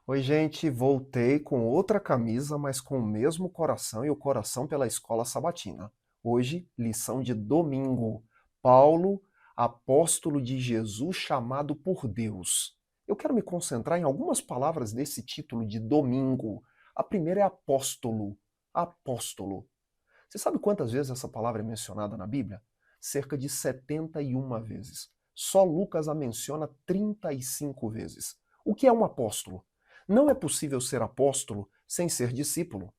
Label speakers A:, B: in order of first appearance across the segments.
A: Oi, gente, voltei com outra camisa, mas com o mesmo coração e o coração pela escola sabatina. Hoje, lição de domingo. Paulo, apóstolo de Jesus chamado por Deus. Eu quero me concentrar em algumas palavras desse título de domingo. A primeira é apóstolo. Apóstolo. Você sabe quantas vezes essa palavra é mencionada na Bíblia? Cerca de 71 vezes. Só Lucas a menciona 35 vezes. O que é um apóstolo? Não é possível ser apóstolo sem ser discípulo.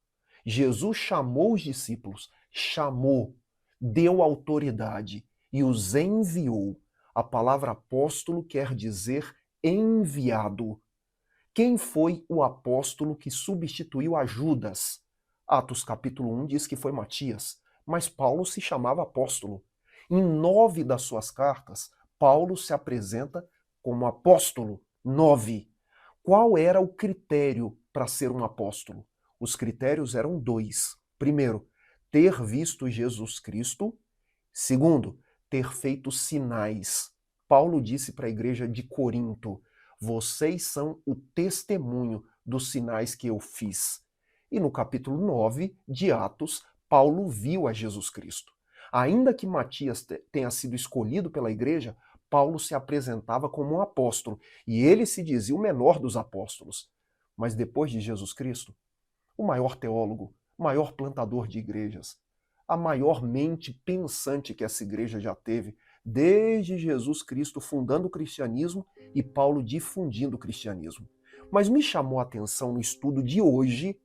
A: Jesus chamou os discípulos, chamou, deu autoridade e os enviou. A palavra apóstolo quer dizer enviado. Quem foi o apóstolo que substituiu a Judas? Atos capítulo 1 diz que foi Matias, mas Paulo se chamava apóstolo. Em 9 das suas cartas, Paulo se apresenta como apóstolo. 9. Qual era o critério para ser um apóstolo? Os critérios eram dois. Primeiro, ter visto Jesus Cristo. Segundo, ter feito sinais. Paulo disse para a igreja de Corinto: vocês são o testemunho dos sinais que eu fiz. E no capítulo 9 de Atos, Paulo viu a Jesus Cristo. Ainda que Matias tenha sido escolhido pela igreja, Paulo se apresentava como um apóstolo e ele se dizia o menor dos apóstolos. Mas depois de Jesus Cristo, o maior teólogo, o maior plantador de igrejas, a maior mente pensante que essa igreja já teve, desde Jesus Cristo fundando o cristianismo e Paulo difundindo o cristianismo. Mas me chamou a atenção no estudo de hoje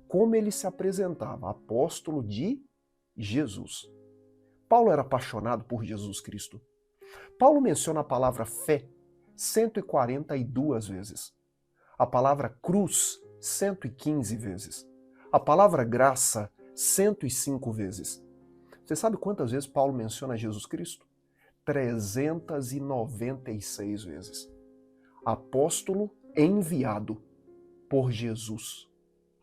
A: como ele se apresentava, apóstolo de Jesus. Paulo era apaixonado por Jesus Cristo. Paulo menciona a palavra fé 142 vezes. A palavra cruz 115 vezes. A palavra graça 105 vezes. Você sabe quantas vezes Paulo menciona Jesus Cristo? 396 vezes. Apóstolo enviado por Jesus.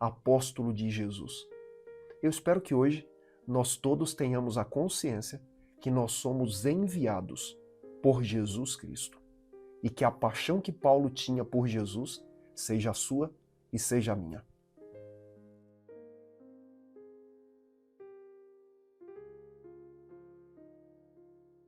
A: Apóstolo de Jesus. Eu espero que hoje nós todos tenhamos a consciência que nós somos enviados por Jesus Cristo. E que a paixão que Paulo tinha por Jesus seja a sua e seja a minha.